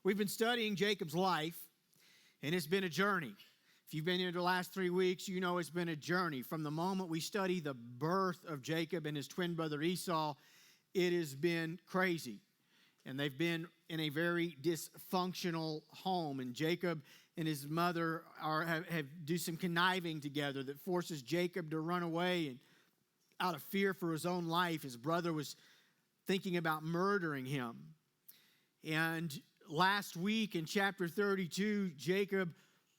We've been studying Jacob's life, and it's been a journey. If you've been here the last 3 weeks, you know it's been a journey. From the moment we study the birth of Jacob and his twin brother Esau, it has been crazy. And they've been in a very dysfunctional home. And Jacob and his mother do some conniving together that forces Jacob to run away. And out of fear for his own life, his brother was thinking about murdering him. And last week in chapter 32, Jacob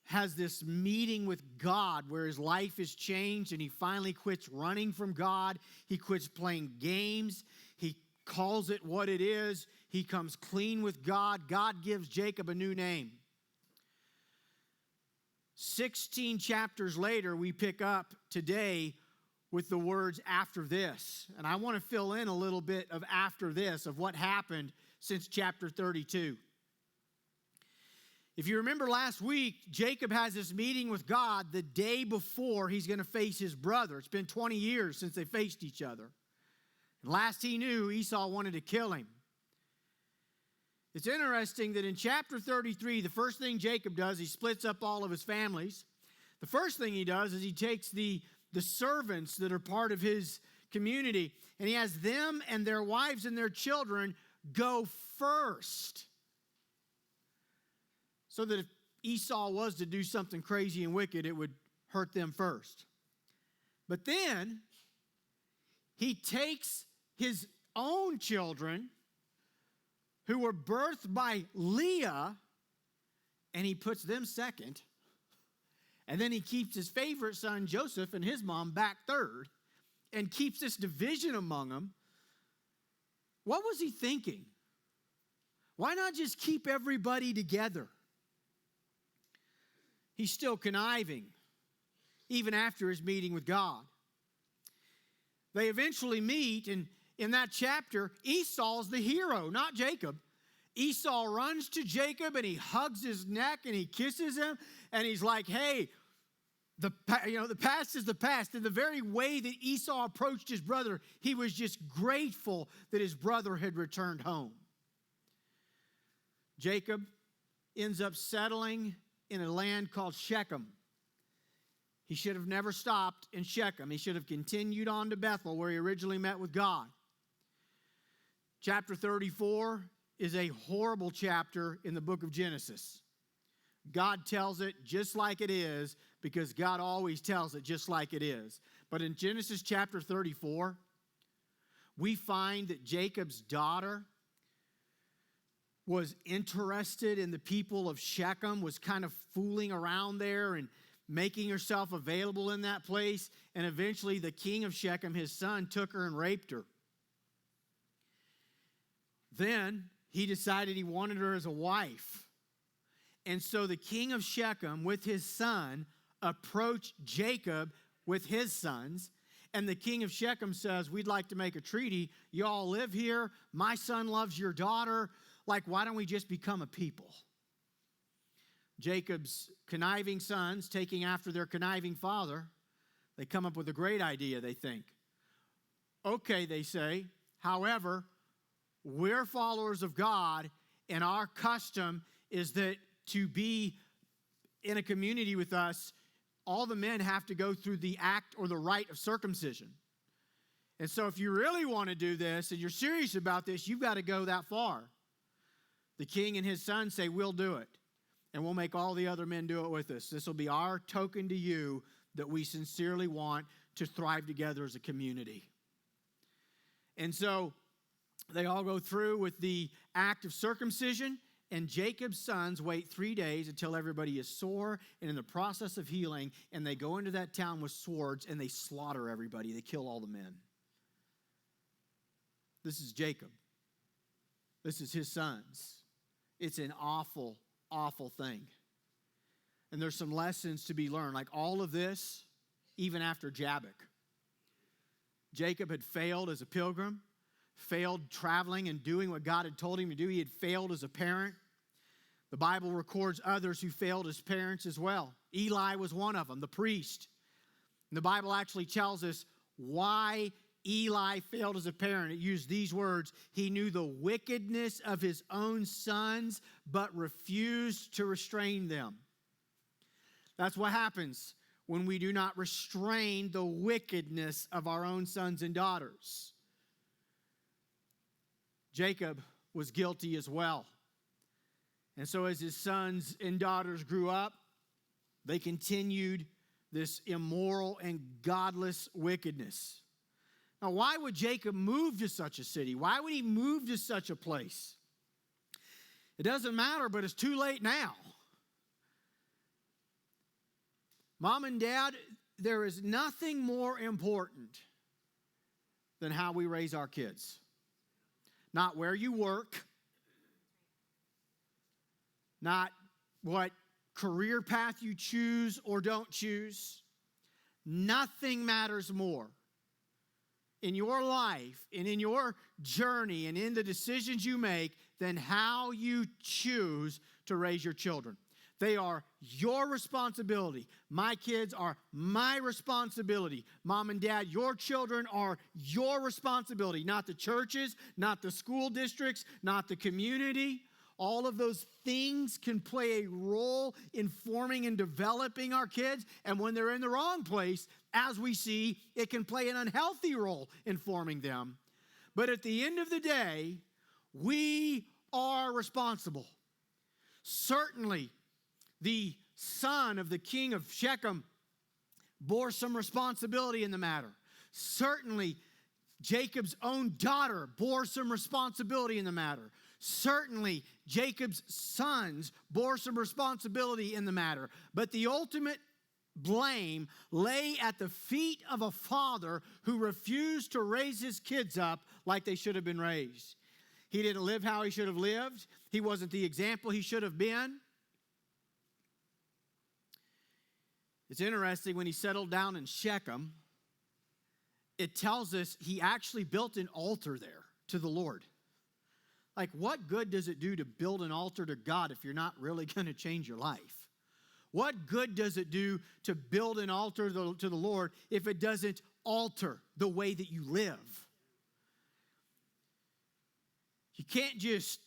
has this meeting with God where his life is changed and he finally quits running from God. He quits playing games. He calls it what it is. He comes clean with God. God gives Jacob a new name. 16 chapters later, we pick up today with the words after this. And I want to fill in a little bit of after this, of what happened since chapter 32. If you remember last week, Jacob has this meeting with God the day before he's going to face his brother. It's been 20 years since they faced each other. And last he knew, Esau wanted to kill him. It's interesting that in chapter 33, the first thing Jacob does, he splits up all of his families. The first thing he does is he takes the servants that are part of his community, and he has them and their wives and their children go first. So that if Esau was to do something crazy and wicked, it would hurt them first. But then he takes his own children who were birthed by Leah and he puts them second. And then he keeps his favorite son Joseph and his mom back third and keeps this division among them. What was he thinking? Why not just keep everybody together? He's still conniving, even after his meeting with God. They eventually meet, and in that chapter, Esau's the hero, not Jacob. Esau runs to Jacob, and he hugs his neck, and he kisses him, and he's like, hey, the past is the past. In the very way that Esau approached his brother, he was just grateful that his brother had returned home. Jacob ends up settling in a land called Shechem. He should have never stopped in Shechem. He should have continued on to Bethel where he originally met with God. Chapter 34 is a horrible chapter in the book of Genesis. God tells it just like it is because God always tells it just like it is. But in Genesis chapter 34, we find that Jacob's daughter was interested in the people of Shechem, was kind of fooling around there and making herself available in that place. And eventually the king of Shechem, his son, took her and raped her. Then he decided he wanted her as a wife. And so the king of Shechem with his son approached Jacob with his sons. And the king of Shechem says, we'd like to make a treaty. You all live here. My son loves your daughter. Like, why don't we just become a people? Jacob's conniving sons, taking after their conniving father, they come up with a great idea, they think. Okay, they say, however, we're followers of God, and our custom is that to be in a community with us, all the men have to go through the act or the rite of circumcision. And so if you really want to do this and you're serious about this, you've got to go that far. The king and his son say, we'll do it. And we'll make all the other men do it with us. This will be our token to you that we sincerely want to thrive together as a community. And so they all go through with the act of circumcision. And Jacob's sons wait 3 days until everybody is sore and in the process of healing. And they go into that town with swords and they slaughter everybody. They kill all the men. This is Jacob. This is his sons. It's an awful, awful thing. And there's some lessons to be learned. Like all of this, even after Jabbok. Jacob had failed as a pilgrim, failed traveling and doing what God had told him to do. He had failed as a parent. The Bible records others who failed as parents as well. Eli was one of them, the priest. And the Bible actually tells us why Eli failed as a parent, it used these words: he knew the wickedness of his own sons, but refused to restrain them. That's what happens when we do not restrain the wickedness of our own sons and daughters. Jacob was guilty as well. And so as his sons and daughters grew up, they continued this immoral and godless wickedness. Now, why would Jacob move to such a city? Why would he move to such a place? It doesn't matter, but it's too late now. Mom and Dad, there is nothing more important than how we raise our kids. Not where you work, not what career path you choose or don't choose. Nothing matters more in your life and in your journey and in the decisions you make than how you choose to raise your children. They are your responsibility. My kids are my responsibility. Mom and Dad, your children are your responsibility. Not the churches, not the school districts, not the community. All of those things can play a role in forming and developing our kids. And when they're in the wrong place, as we see, it can play an unhealthy role in forming them. But at the end of the day, we are responsible. Certainly, the son of the king of Shechem bore some responsibility in the matter. Certainly, Jacob's own daughter bore some responsibility in the matter. Certainly, Jacob's sons bore some responsibility in the matter. But the ultimate blame lay at the feet of a father who refused to raise his kids up like they should have been raised. He didn't live how he should have lived. He wasn't the example he should have been. It's interesting, when he settled down in Shechem, it tells us he actually built an altar there to the Lord. Like, what good does it do to build an altar to God if you're not really going to change your life? What good does it do to build an altar to the Lord if it doesn't alter the way that you live? You can't just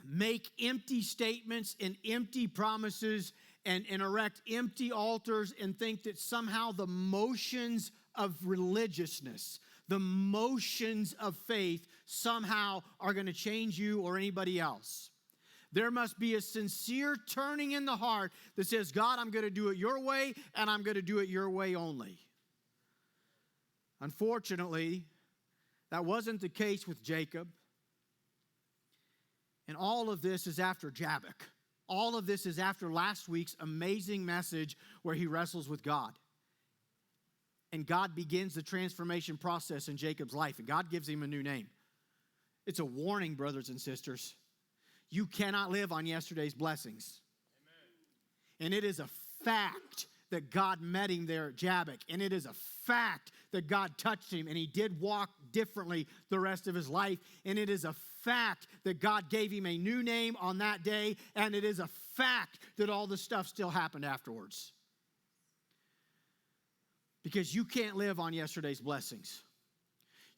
make empty statements and empty promises and erect empty altars and think that somehow the motions of religiousness, the motions of faith somehow are going to change you or anybody else. There must be a sincere turning in the heart that says, God, I'm going to do it your way, and I'm going to do it your way only. Unfortunately, that wasn't the case with Jacob. And all of this is after Jabbok. All of this is after last week's amazing message where he wrestles with God. And God begins the transformation process in Jacob's life. And God gives him a new name. It's a warning, brothers and sisters. You cannot live on yesterday's blessings. Amen. And it is a fact that God met him there at Jabbok. And it is a fact that God touched him. And he did walk differently the rest of his life. And it is a fact that God gave him a new name on that day. And it is a fact that all the stuff still happened afterwards. Because you can't live on yesterday's blessings.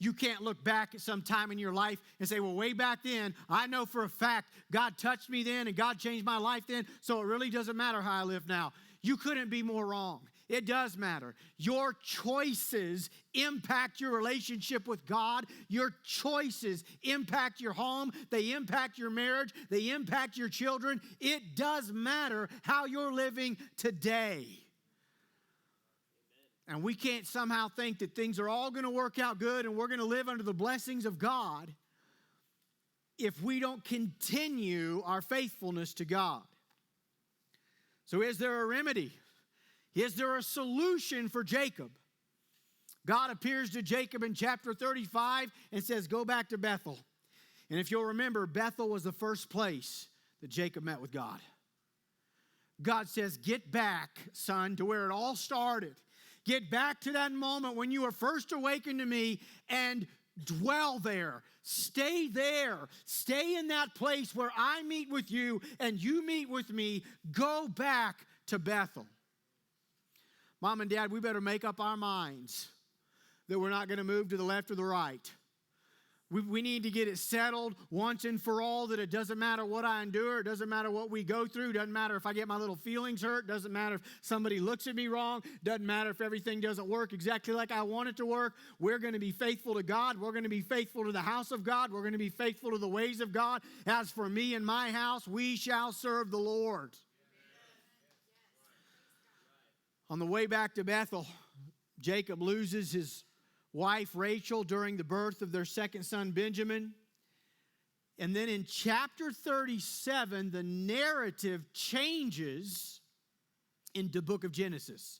You can't look back at some time in your life and say, well, way back then, I know for a fact God touched me then and God changed my life then, so it really doesn't matter how I live now. You couldn't be more wrong. It does matter. Your choices impact your relationship with God. Your choices impact your home. They impact your marriage. They impact your children. It does matter how you're living today. And we can't somehow think that things are all going to work out good and we're going to live under the blessings of God if we don't continue our faithfulness to God. So is there a remedy? Is there a solution for Jacob? God appears to Jacob in chapter 35 and says, go back to Bethel. And if you'll remember, Bethel was the first place that Jacob met with God. God says, get back, son, to where it all started. Get back to that moment when you were first awakened to me and dwell there. Stay there. Stay in that place where I meet with you and you meet with me. Go back to Bethel. Mom and Dad, we better make up our minds that we're not going to move to the left or the right. We need to get it settled once and for all that it doesn't matter what I endure. It doesn't matter what we go through. It doesn't matter if I get my little feelings hurt. It doesn't matter if somebody looks at me wrong. It doesn't matter if everything doesn't work exactly like I want it to work. We're going to be faithful to God. We're going to be faithful to the house of God. We're going to be faithful to the ways of God. As for me and my house, we shall serve the Lord. On the way back to Bethel, Jacob loses his wife Rachel during the birth of their second son Benjamin. And then in chapter 37, the narrative changes in the book of Genesis.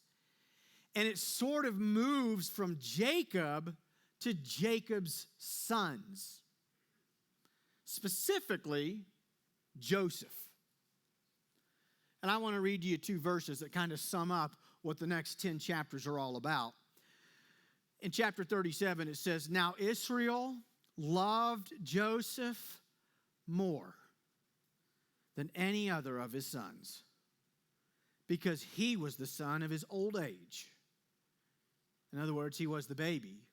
And it sort of moves from Jacob to Jacob's sons. Specifically, Joseph. And I want to read to you 2 verses that kind of sum up what the next 10 chapters are all about. In chapter 37, it says, "Now Israel loved Joseph more than any other of his sons, because he was the son of his old age." In other words, he was the baby.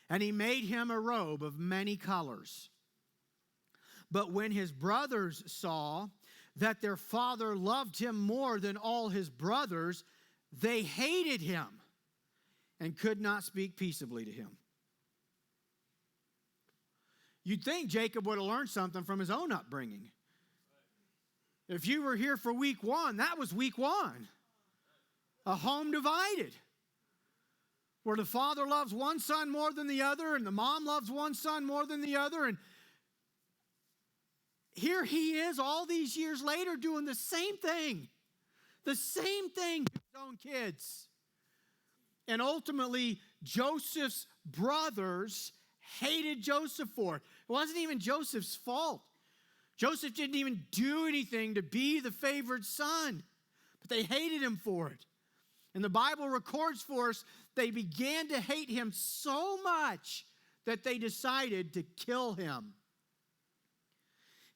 "And he made him a robe of many colors. But when his brothers saw that their father loved him more than all his brothers, they hated him and could not speak peaceably to him." You'd think Jacob would have learned something from his own upbringing. If you were here for week 1, that was week 1. A home divided, where the father loves one son more than the other, and the mom loves one son more than the other. And here he is all these years later doing the same thing. The same thing to his own kids. And ultimately, Joseph's brothers hated Joseph for it. It wasn't even Joseph's fault. Joseph didn't even do anything to be the favored son, but they hated him for it. And the Bible records for us, they began to hate him so much that they decided to kill him.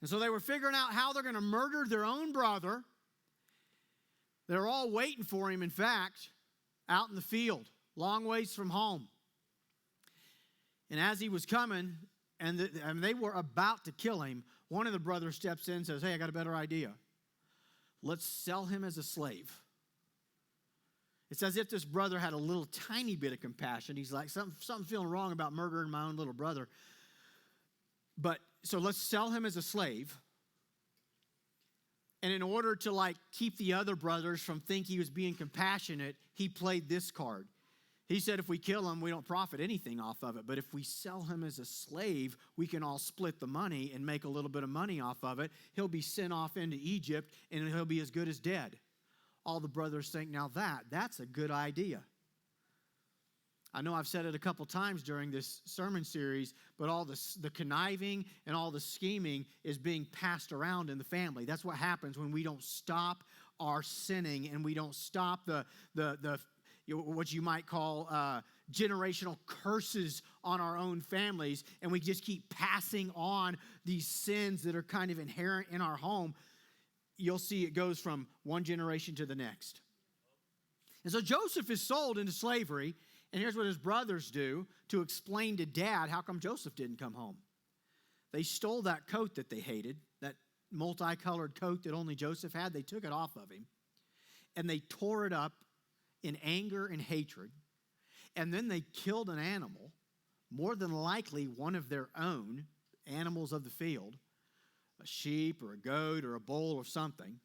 And so they were figuring out how they're going to murder their own brother. They're all waiting for him, in fact, out in the field, long ways from home. And as he was coming, and they were about to kill him, one of the brothers steps in and says, "Hey, I got a better idea. Let's sell him as a slave." It's as if this brother had a little tiny bit of compassion. He's like, something's feeling wrong about murdering my own little brother. So let's sell him as a slave. And in order to keep the other brothers from thinking he was being compassionate, he played this card. He said, if we kill him, we don't profit anything off of it. But if we sell him as a slave, we can all split the money and make a little bit of money off of it. He'll be sent off into Egypt, and he'll be as good as dead. All the brothers think, now that's a good idea. I know I've said it a couple times during this sermon series, but all the conniving and all the scheming is being passed around in the family. That's what happens when we don't stop our sinning and we don't stop the what you might call generational curses on our own families, and we just keep passing on these sins that are kind of inherent in our home. You'll see it goes from one generation to the next. And so Joseph is sold into slavery, and here's what his brothers do to explain to Dad how come Joseph didn't come home. They stole that coat that they hated, that multicolored coat that only Joseph had. They took it off of him, and they tore it up in anger and hatred. And then they killed an animal, more than likely one of their own animals of the field, a sheep or a goat or a bull or something.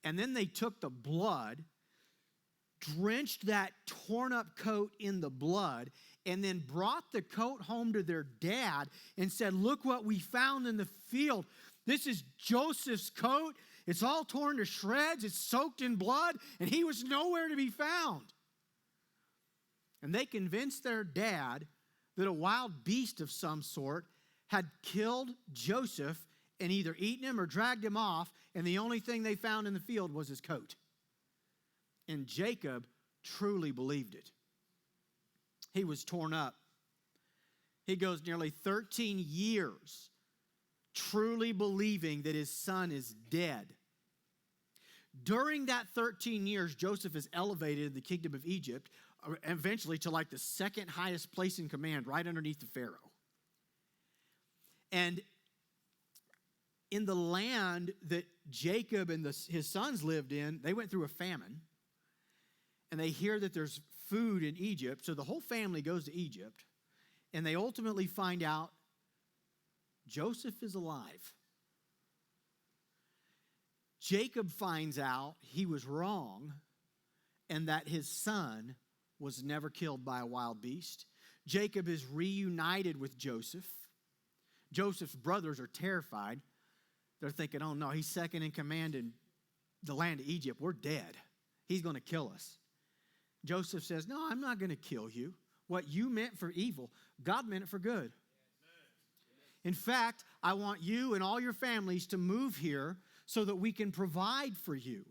And then they took the blood, drenched that torn up coat in the blood, and then brought the coat home to their dad and said, look what we found in the field. This is Joseph's coat. It's all torn to shreds. It's soaked in blood, and he was nowhere to be found. And they convinced their dad that a wild beast of some sort had killed Joseph and either eaten him or dragged him off, and the only thing they found in the field was his coat. And Jacob truly believed it. He was torn up. He goes nearly 13 years truly believing that his son is dead. During that 13 years, Joseph is elevated in the kingdom of Egypt eventually to like the second highest place in command, right underneath the Pharaoh. And in the land that Jacob and his sons lived in, they went through a famine. And they hear that there's food in Egypt, so the whole family goes to Egypt. And they ultimately find out Joseph is alive. Jacob finds out he was wrong and that his son was never killed by a wild beast. Jacob is reunited with Joseph. Joseph's brothers are terrified. They're thinking, oh no, he's second in command in the land of Egypt. We're dead. He's going to kill us. Joseph says, no, I'm not going to kill you. What you meant for evil, God meant it for good. In fact, I want you and all your families to move here so that we can provide for you.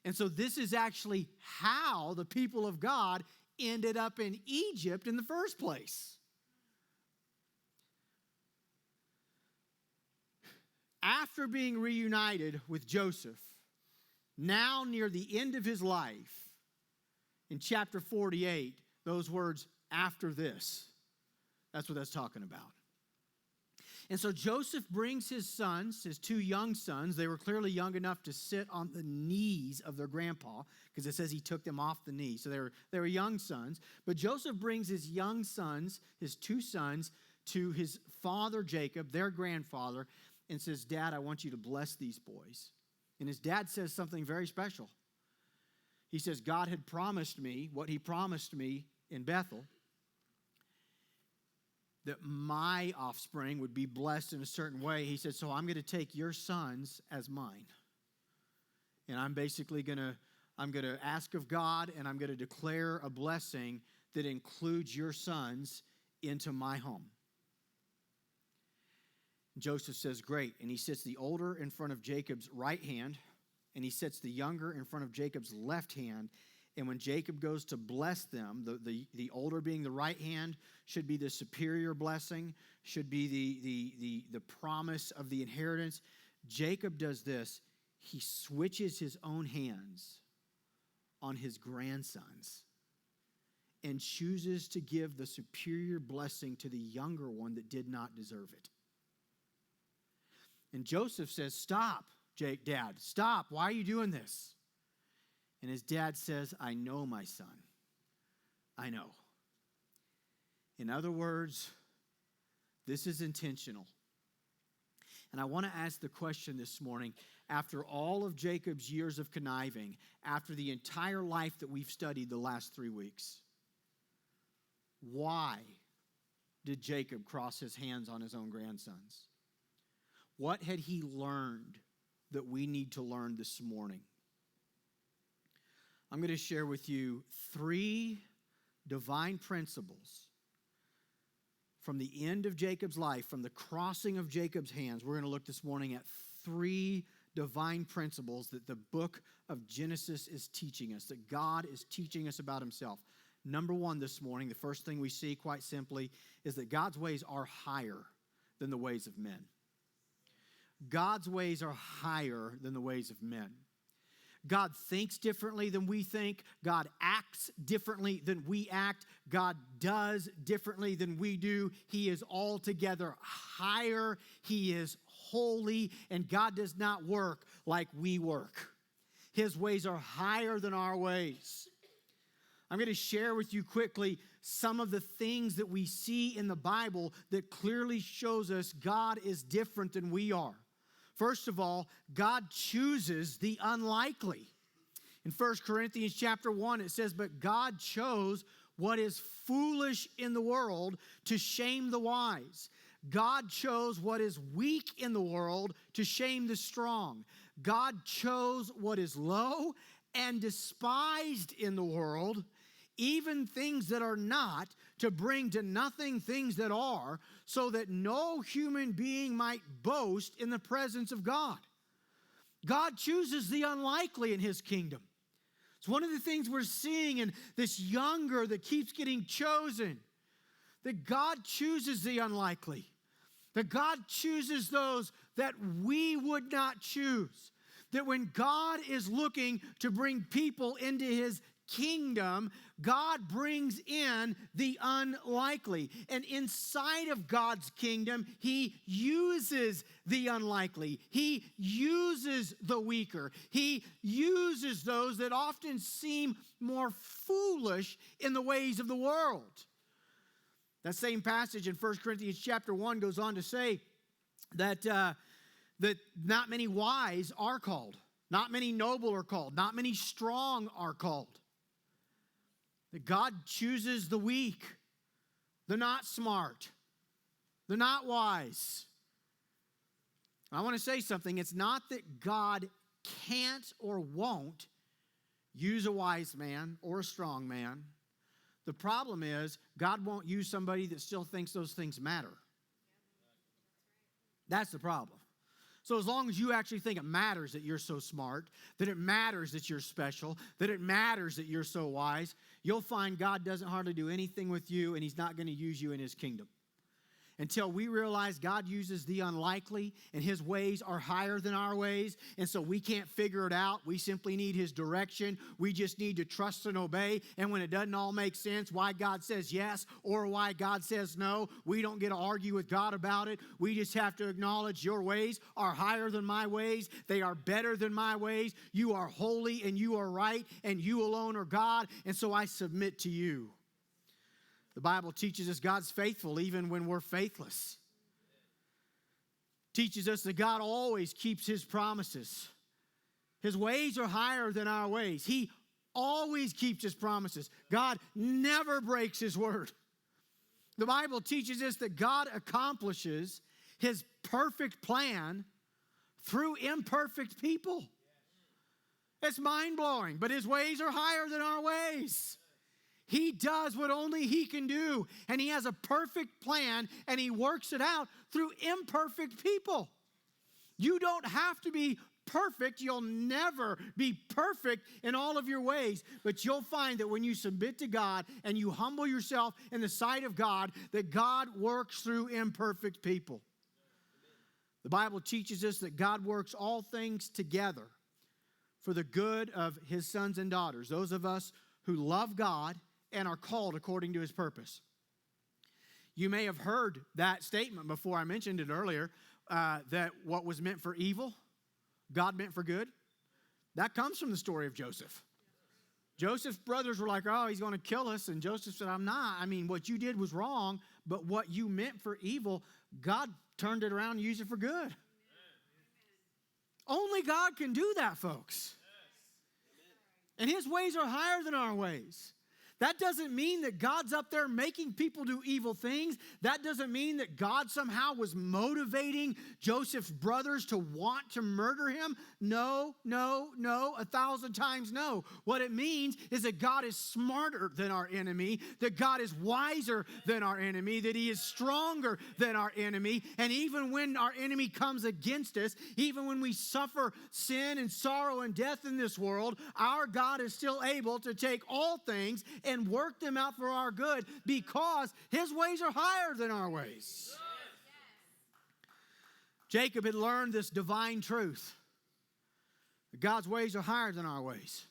And so this is actually how the people of God ended up in Egypt in the first place. After being reunited with Joseph, now near the end of his life, in chapter 48, those words, after this, that's what that's talking about. And so Joseph brings his sons, his two young sons. They were clearly young enough to sit on the knees of their grandpa, because it says he took them off the knee. So they were young sons. But Joseph brings his young sons, his two sons, to his father Jacob, their grandfather, and says, Dad, I want you to bless these boys. And his dad says something very special. He says, God had promised me what he promised me in Bethel, that my offspring would be blessed in a certain way. He said, so I'm going to take your sons as mine. And I'm basically going to ask of God, and I'm going to declare a blessing that includes your sons into my home. Joseph says, great. And he sits the older in front of Jacob's right hand, and he sets the younger in front of Jacob's left hand. And when Jacob goes to bless them, the older being the right hand should be the superior blessing, should be the promise of the inheritance. Jacob does this. He switches his own hands on his grandsons and chooses to give the superior blessing to the younger one that did not deserve it. And Joseph says, stop, Dad, stop. Why are you doing this? And his dad says, I know, my son. I know. In other words, this is intentional. And I want to ask the question this morning, after all of Jacob's years of conniving, after the entire life that we've studied the last 3 weeks, why did Jacob cross his hands on his own grandsons? What had he learned that we need to learn this morning? I'm going to share with you 3 divine principles from the end of Jacob's life, from the crossing of Jacob's hands. We're going to look this morning at 3 divine principles that the book of Genesis is teaching us, that God is teaching us about himself. Number 1 this morning, the first thing we see quite simply is that God's ways are higher than the ways of men. God's ways are higher than the ways of men. God thinks differently than we think. God acts differently than we act. God does differently than we do. He is altogether higher. He is holy, and God does not work like we work. His ways are higher than our ways. I'm going to share with you quickly some of the things that we see in the Bible that clearly shows us God is different than we are. First of all, God chooses the unlikely. In 1 Corinthians chapter 1, it says, but God chose what is foolish in the world to shame the wise. God chose what is weak in the world to shame the strong. God chose what is low and despised in the world, even things that are not, to bring to nothing things that are, so that no human being might boast in the presence of God. God chooses the unlikely in his kingdom. It's one of the things we're seeing in this younger that keeps getting chosen, that God chooses the unlikely, that God chooses those that we would not choose, that when God is looking to bring people into his kingdom, God brings in the unlikely. And inside of God's kingdom, He uses the unlikely. He uses the weaker. He uses those that often seem more foolish in the ways of the world. That same passage in 1 Corinthians chapter 1 goes on to say that, that not many wise are called. Not many noble are called. Not many strong are called. That God chooses the weak. They're not smart. They're not wise. I want to say something. It's not that God can't or won't use a wise man or a strong man. The problem is God won't use somebody that still thinks those things matter. That's the problem. So as long as you actually think it matters that you're so smart, that it matters that you're special, that it matters that you're so wise, you'll find God doesn't hardly do anything with you, and He's not going to use you in His kingdom. Until we realize God uses the unlikely and His ways are higher than our ways, and so we can't figure it out. We simply need His direction. We just need to trust and obey. And when it doesn't all make sense, why God says yes or why God says no, we don't get to argue with God about it. We just have to acknowledge your ways are higher than my ways. They are better than my ways. You are holy and you are right, and you alone are God, and so I submit to you. The Bible teaches us God's faithful even when we're faithless. Teaches us that God always keeps His promises. His ways are higher than our ways. He always keeps His promises. God never breaks His word. The Bible teaches us that God accomplishes His perfect plan through imperfect people. It's mind-blowing, but His ways are higher than our ways. He does what only He can do, and He has a perfect plan, and He works it out through imperfect people. You don't have to be perfect. You'll never be perfect in all of your ways, but you'll find that when you submit to God and you humble yourself in the sight of God, that God works through imperfect people. The Bible teaches us that God works all things together for the good of His sons and daughters, those of us who love God and are called according to His purpose. You may have heard that statement before. I mentioned it earlier, that what was meant for evil, God meant for good. That comes from the story of Joseph. Joseph's brothers were like, oh, he's going to kill us. And Joseph said, I'm not. I mean, what you did was wrong, but what you meant for evil, God turned it around and used it for good. Only God can do that, folks. And His ways are higher than our ways. That doesn't mean that God's up there making people do evil things. That doesn't mean that God somehow was motivating Joseph's brothers to want to murder him. No, 1,000 times no. What it means is that God is smarter than our enemy, that God is wiser than our enemy, that He is stronger than our enemy. And even when our enemy comes against us, even when we suffer sin and sorrow and death in this world, our God is still able to take all things and work them out for our good, because His ways are higher than our ways. Yes. Jacob had learned this divine truth. God's ways are higher than our ways.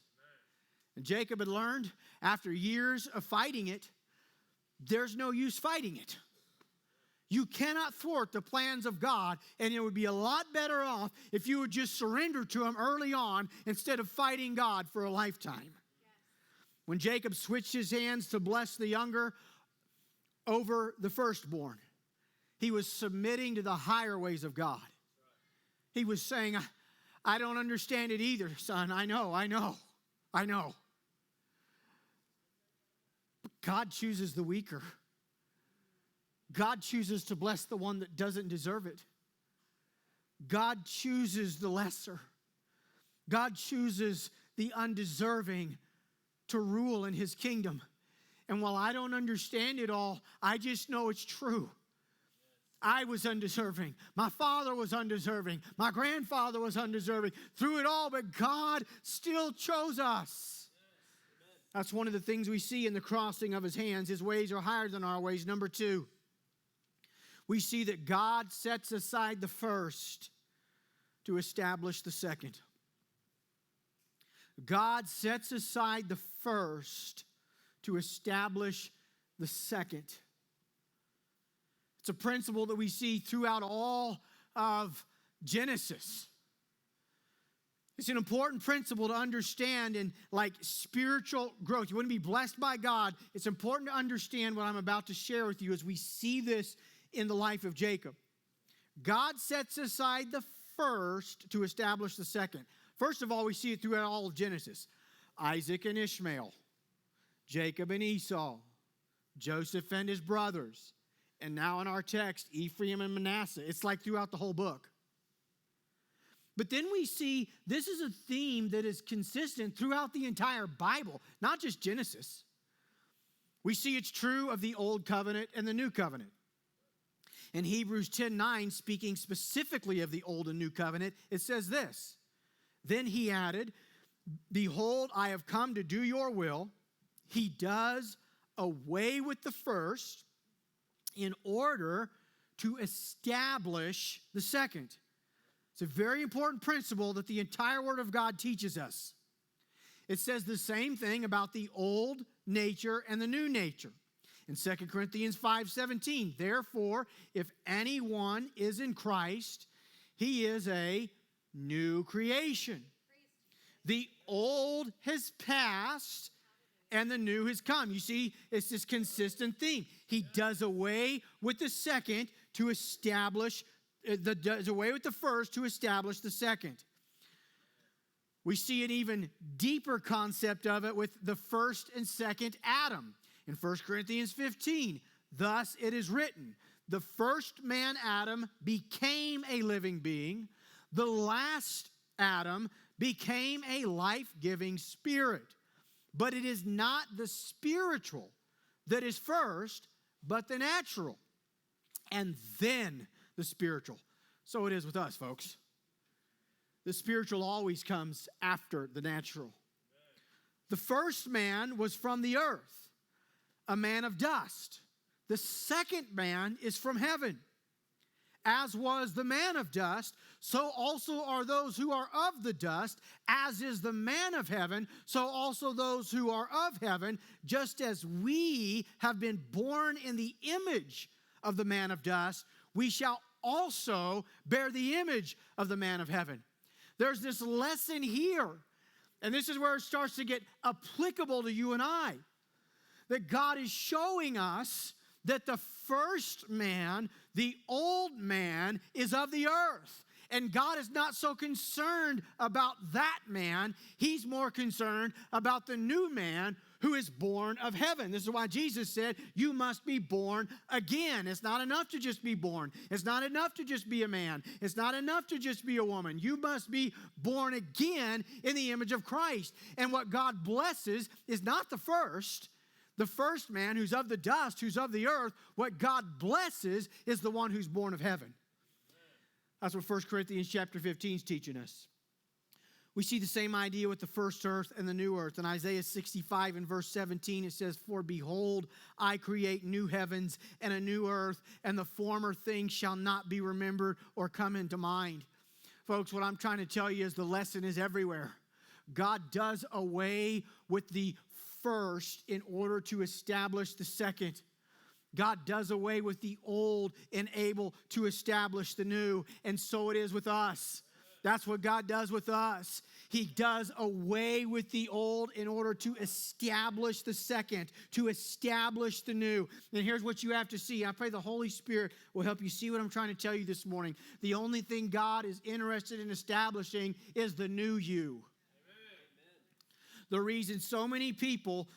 And Jacob had learned, after years of fighting it, there's no use fighting it. You cannot thwart the plans of God, and it would be a lot better off if you would just surrender to Him early on instead of fighting God for a lifetime. When Jacob switched his hands to bless the younger over the firstborn, he was submitting to the higher ways of God. He was saying, I don't understand it either, son. I know. But God chooses the weaker. God chooses to bless the one that doesn't deserve it. God chooses the lesser. God chooses the undeserving to rule in His kingdom. And while I don't understand it all, I just know it's true. I was undeserving. My father was undeserving. My grandfather was undeserving. Through it all, but God still chose us. That's one of the things we see in the crossing of His hands. His ways are higher than our ways. Number 2, we see that God sets aside the first to establish the second. God sets aside the first to establish the second. It's a principle that we see throughout all of Genesis. It's an important principle to understand in like spiritual growth. You want to be blessed by God. It's important to understand what I'm about to share with you as we see this in the life of Jacob. God sets aside the first to establish the second. First of all, we see it throughout all of Genesis. Isaac and Ishmael, Jacob and Esau, Joseph and his brothers, and now in our text, Ephraim and Manasseh. It's like throughout the whole book. But then we see this is a theme that is consistent throughout the entire Bible, not just Genesis. We see it's true of the Old Covenant and the New Covenant. In Hebrews 10:9, speaking specifically of the Old and New Covenant, it says this, "Then he added, 'Behold, I have come to do your will.' He does away with the first in order to establish the second." It's a very important principle that the entire Word of God teaches us. It says the same thing about the old nature and the new nature. In 2 Corinthians 5:17, "Therefore, if anyone is in Christ, he is a new creation. The old has passed and the new has come." You see, it's this consistent theme. He does away with the second to establish does away with the first to establish the second. We see an even deeper concept of it with the first and second Adam. In 1 Corinthians 15, "Thus it is written, the first man Adam became a living being. The last Adam became a life-giving spirit. But it is not the spiritual that is first, but the natural. And then the spiritual." So it is with us, folks. The spiritual always comes after the natural. The first man was from the earth, a man of dust. The second man is from heaven. As was the man of dust, so also are those who are of the dust. As is the man of heaven, so also those who are of heaven. Just as we have been born in the image of the man of dust, we shall also bear the image of the man of heaven. There's this lesson here, and this is where it starts to get applicable to you and I, that God is showing us that the first man, the old man, is of the earth. And God is not so concerned about that man. He's more concerned about the new man who is born of heaven. This is why Jesus said, you must be born again. It's not enough to just be born. It's not enough to just be a man. It's not enough to just be a woman. You must be born again in the image of Christ. And what God blesses is not the first man who's of the dust, who's of the earth. What God blesses is the one who's born of heaven. That's what 1 Corinthians chapter 15 is teaching us. We see the same idea with the first earth and the new earth. In Isaiah 65 and verse 17, it says, "For behold, I create new heavens and a new earth, and the former things shall not be remembered or come into mind." Folks, what I'm trying to tell you is the lesson is everywhere. God does away with the first in order to establish the second. God does away with the old and able to establish the new. And so it is with us. That's what God does with us. He does away with the old in order to establish the second, to establish the new. And here's what you have to see. I pray the Holy Spirit will help you see what I'm trying to tell you this morning. The only thing God is interested in establishing is the new you. The reason so many people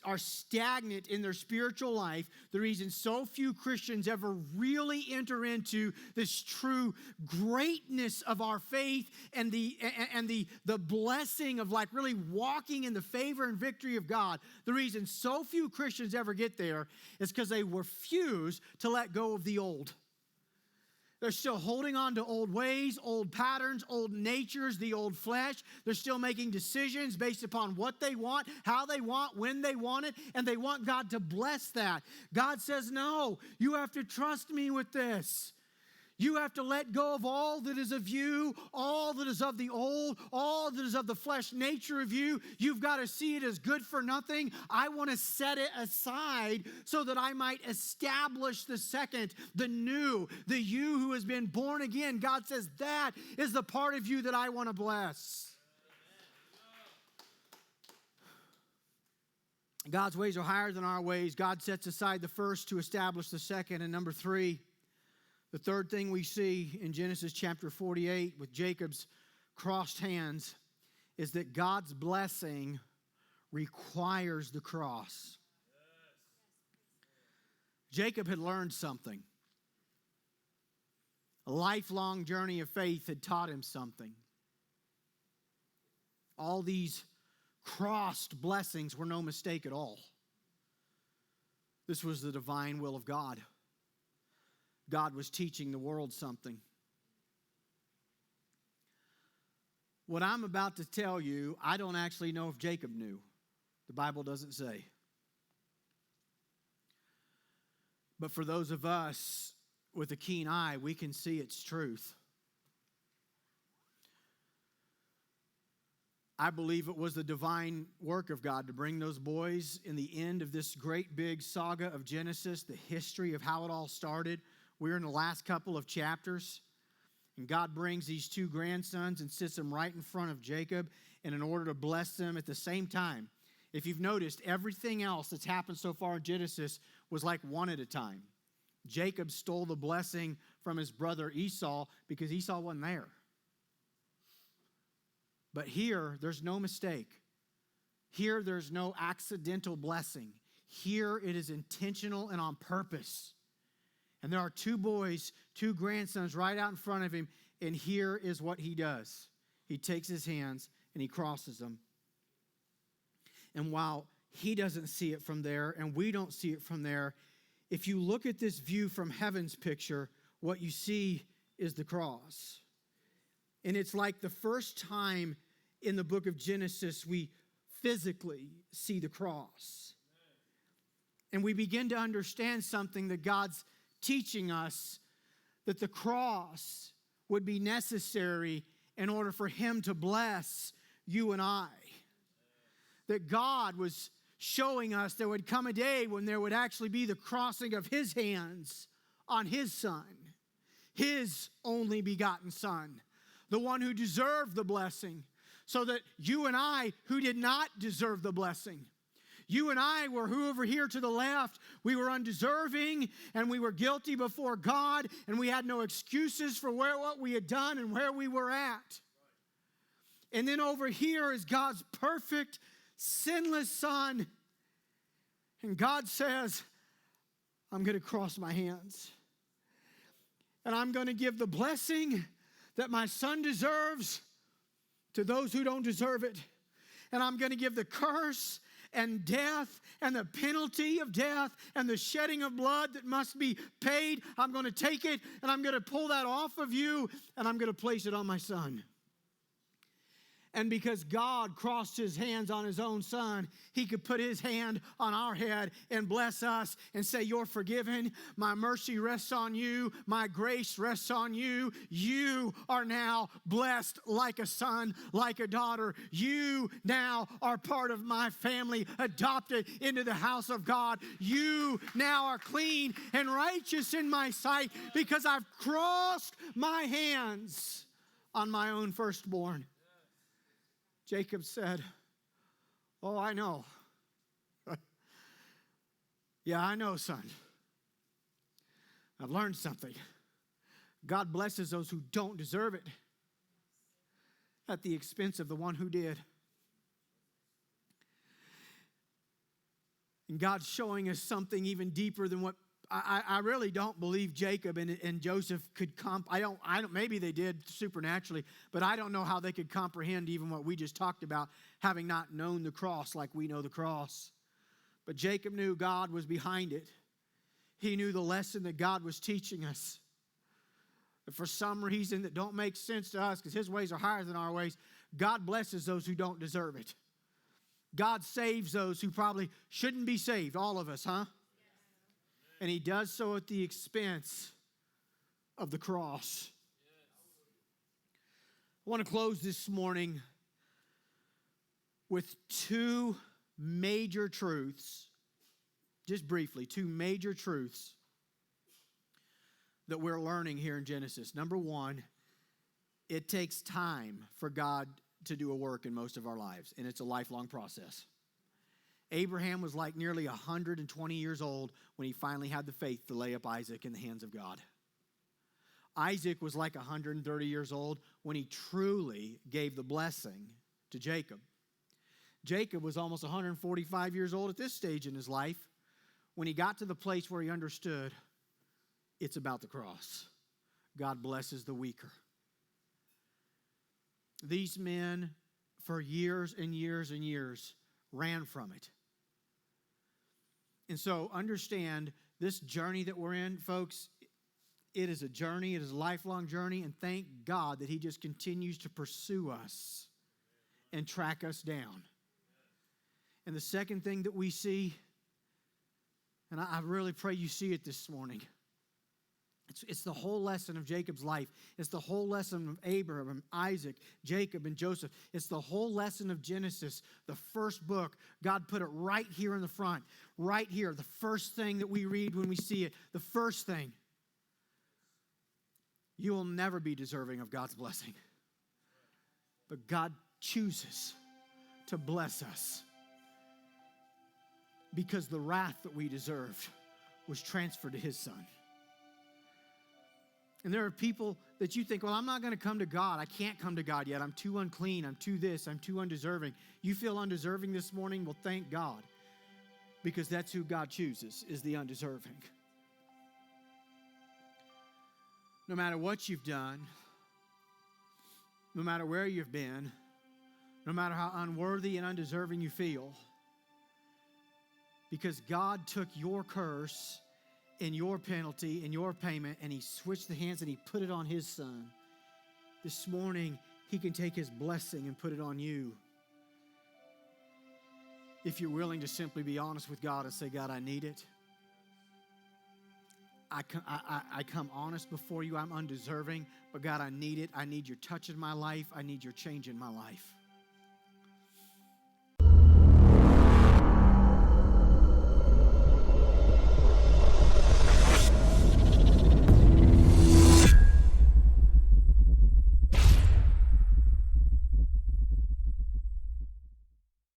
are stagnant in their spiritual life, the reason so few Christians ever really enter into this true greatness of our faith and the blessing of like really walking in the favor and victory of God, the reason so few Christians ever get there is because they refuse to let go of the old. They're still holding on to old ways, old patterns, old natures, the old flesh. They're still making decisions based upon what they want, how they want, when they want it, and they want God to bless that. God says, no, you have to trust me with this. You have to let go of all that is of you, all that is of the old, all that is of the flesh nature of you. You've got to see it as good for nothing. I want to set it aside so that I might establish the second, the new, the you who has been born again. God says that is the part of you that I want to bless. God's ways are higher than our ways. God sets aside the first to establish the second. And number three, the third thing we see in Genesis chapter 48 with Jacob's crossed hands is that God's blessing requires the cross. Jacob had learned something. A lifelong journey of faith had taught him something. All these crossed blessings were no mistake at all. This was the divine will of God. God was teaching the world something. What I'm about to tell you, I don't actually know if Jacob knew. The Bible doesn't say. But for those of us with a keen eye, we can see its truth. I believe it was the divine work of God to bring those boys in the end of this great big saga of Genesis, the history of how it all started. We're in the last couple of chapters, and God brings these two grandsons and sits them right in front of Jacob, and in order to bless them at the same time. If you've noticed, everything else that's happened so far in Genesis was like one at a time. Jacob stole the blessing from his brother Esau because Esau wasn't there. But here, there's no mistake. Here, there's no accidental blessing. Here, it is intentional and on purpose. And there are two boys, two grandsons right out in front of him, and here is what he does. He takes his hands and he crosses them. And while he doesn't see it from there and we don't see it from there, if you look at this view from heaven's picture, what you see is the cross. And it's like the first time in the book of Genesis we physically see the cross. And we begin to understand something that God's teaching us, that the cross would be necessary in order for him to bless you and I. That God was showing us there would come a day when there would actually be the crossing of his hands on his son, his only begotten son, the one who deserved the blessing, so that you and I, who did not deserve the blessing, you and I were who over here to the left, we were undeserving and we were guilty before God, and we had no excuses for what we had done and where we were at. And then over here is God's perfect, sinless son. And God says, I'm going to cross my hands. And I'm going to give the blessing that my son deserves to those who don't deserve it. And I'm going to give the curse and death and the penalty of death and the shedding of blood that must be paid. I'm going to take it and I'm going to pull that off of you and I'm going to place it on my son. And because God crossed his hands on his own son, he could put his hand on our head and bless us and say, you're forgiven. My mercy rests on you. My grace rests on you. You are now blessed like a son, like a daughter. You now are part of my family, adopted into the house of God. You now are clean and righteous in my sight because I've crossed my hands on my own firstborn. Jacob said, oh, I know. Yeah, I know, son. I've learned something. God blesses those who don't deserve it at the expense of the one who did. And God's showing us something even deeper than what I really don't believe Jacob and Joseph could I don't maybe they did supernaturally, but I don't know how they could comprehend even what we just talked about, having not known the cross like we know the cross. But Jacob knew God was behind it. He knew the lesson that God was teaching us. But for some reason that don't make sense to us, because his ways are higher than our ways, God blesses those who don't deserve it. God saves those who probably shouldn't be saved, all of us, huh? And he does so at the expense of the cross. I want to close this morning with two major truths, just briefly, two major truths that we're learning here in Genesis. Number one, it takes time for God to do a work in most of our lives, and it's a lifelong process. Abraham was like nearly 120 years old when he finally had the faith to lay up Isaac in the hands of God. Isaac was like 130 years old when he truly gave the blessing to Jacob. Jacob was almost 145 years old at this stage in his life when he got to the place where he understood it's about the cross. God blesses the weaker. These men, for years and years and years, ran from it. And so understand this journey that we're in, folks, it is a journey. It is a lifelong journey. And thank God that he just continues to pursue us and track us down. And the second thing that we see, and I really pray you see it this morning, it's the whole lesson of Jacob's life. It's the whole lesson of Abraham, Isaac, Jacob, and Joseph. It's the whole lesson of Genesis, the first book. God put it right here in the front, right here, the first thing that we read when we see it, the first thing. You will never be deserving of God's blessing. But God chooses to bless us because the wrath that we deserved was transferred to his son. And there are people that you think, well, I'm not going to come to God. I can't come to God yet. I'm too unclean. I'm too this. I'm too undeserving. You feel undeserving this morning? Well, thank God. Because that's who God chooses, is the undeserving. No matter what you've done, no matter where you've been, no matter how unworthy and undeserving you feel, because God took your curse and your penalty and your payment, and he switched the hands and he put it on his son. This morning, he can take his blessing and put it on you. If you're willing to simply be honest with God and say, God, I need it. I come honest before you. I'm undeserving, but God, I need it. I need your touch in my life. I need your change in my life.